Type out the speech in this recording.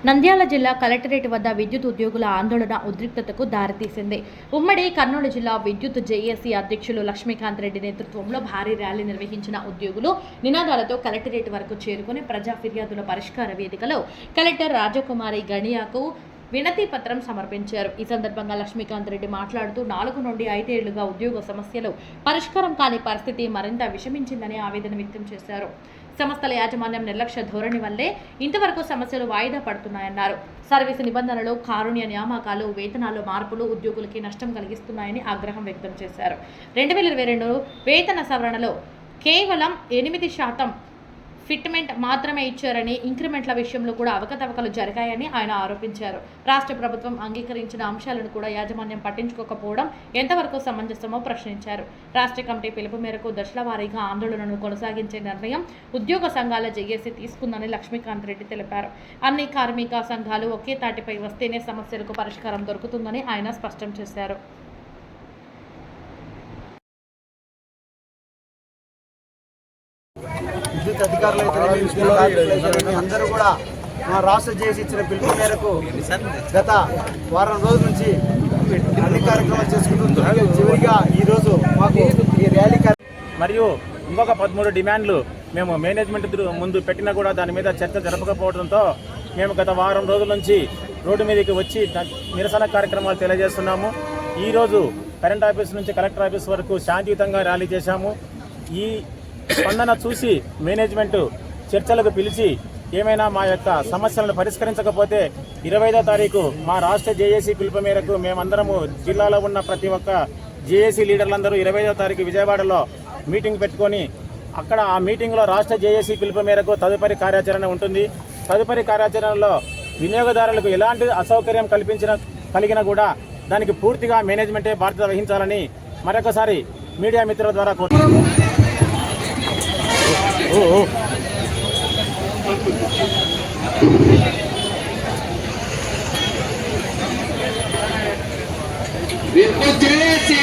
నంద్యాల జిల్లా కలెక్టరేట్ వద్ద విద్యుత్ ఉద్యోగుల ఆందోళన ఉద్రిక్తతకు దారితీసింది. ఉమ్మడి కర్నూలు జిల్లా విద్యుత్ జేఏసీ అధ్యక్షులు లక్ష్మీకాంత్ రెడ్డి నేతృత్వంలో భారీ ర్యాలీ నిర్వహించిన ఉద్యోగులు నినాదాలతో కలెక్టరేట్ వరకు చేరుకుని ప్రజా ఫిర్యాదుల పరిష్కార వేదికలో కలెక్టర్ రాజకుమారి గణియాకు వినతి పత్రం సమర్పించారు. ఈ సందర్భంగా లక్ష్మీకాంత్ రెడ్డి మాట్లాడుతూ 4 నుండి 5 ఏళ్లుగా ఉద్యోగ సమస్యలు పరిష్కారం కాని పరిస్థితి మరింత విషమించిందని ఆవేదన వ్యక్తం చేశారు. సంస్థల యాజమాన్యం నిర్లక్ష్య ధోరణి వల్లే ఇంతవరకు సమస్యలు వాయిదా పడుతున్నాయన్నారు. సర్వీసు నిబంధనలు, కారుణ్య నియామకాలు, వేతనాల్లో మార్పులు ఉద్యోగులకి నష్టం కలిగిస్తున్నాయని ఆగ్రహం వ్యక్తం చేశారు. 2022 వేతన సవరణలో కేవలం 8% ఫిట్మెంట్ మాత్రమే ఇచ్చారని, ఇంక్రిమెంట్ల విషయంలో కూడా అవకతవకలు జరిగాయని ఆయన ఆరోపించారు. రాష్ట్ర ప్రభుత్వం అంగీకరించిన అంశాలను కూడా యాజమాన్యం పట్టించుకోకపోవడం ఎంతవరకు సమంజసమో ప్రశ్నించారు. రాష్ట్ర కమిటీ పిలుపు మేరకు దశల వారీగా ఆందోళనను కొనసాగించే నిర్ణయం ఉద్యోగ సంఘాల జేఏసీ తీసుకుందని లక్ష్మీకాంత్ రెడ్డి తెలిపారు. అన్ని కార్మిక సంఘాలు ఒకే తాటిపై వస్తేనే సమస్యలకు పరిష్కారం దొరుకుతుందని ఆయన స్పష్టం చేశారు. విద్యుత్ అధికారులు అందరూ కూడా మా రాష్ట్ర జేఏసీ ఇచ్చిన పిలుపు మేరకు గత వారం రోజుల నుంచి అన్ని కార్యక్రమాలు చేసుకుంటూ చివరిగా ఈరోజు మాకు ఈ ర్యాలీ మరియు ఇంకొక 13 డిమాండ్లు మేము మేనేజ్మెంట్ ముందు పెట్టినా కూడా దాని మీద చర్చ జరపకపోవడంతో మేము గత వారం రోజుల నుంచి రోడ్డు మీదకి వచ్చి నిరసన కార్యక్రమాలు తెలియజేస్తున్నాము. ఈరోజు కరెంట్ ఆఫీస్ నుంచి కలెక్టర్ ఆఫీస్ వరకు శాంతియుతంగా ర్యాలీ చేశాము. ఈ స్పందన చూసి మేనేజ్మెంట్ చర్చలకు పిలిచి ఏమైనా మా యొక్క సమస్యలను పరిష్కరించకపోతే 25వ తారీఖు మా రాష్ట్ర జేఏసీ పిలుపు మేరకు మేమందరము జిల్లాలో ఉన్న ప్రతి ఒక్క జేఏసీ లీడర్లందరూ 25వ తారీఖు విజయవాడలో మీటింగ్ పెట్టుకొని అక్కడ ఆ మీటింగ్లో రాష్ట్ర జేఏసీ పిలుపు మేరకు తదుపరి కార్యాచరణ ఉంటుంది. తదుపరి కార్యాచరణలో వినియోగదారులకు ఎలాంటి అసౌకర్యం కలిగినా కూడా దానికి పూర్తిగా మేనేజ్మెంటే బాధ్యత వహించాలని మరొకసారి మీడియా మిత్రుల ద్వారా కోరుతున్నాను. విద్యుత్ జేఏసీ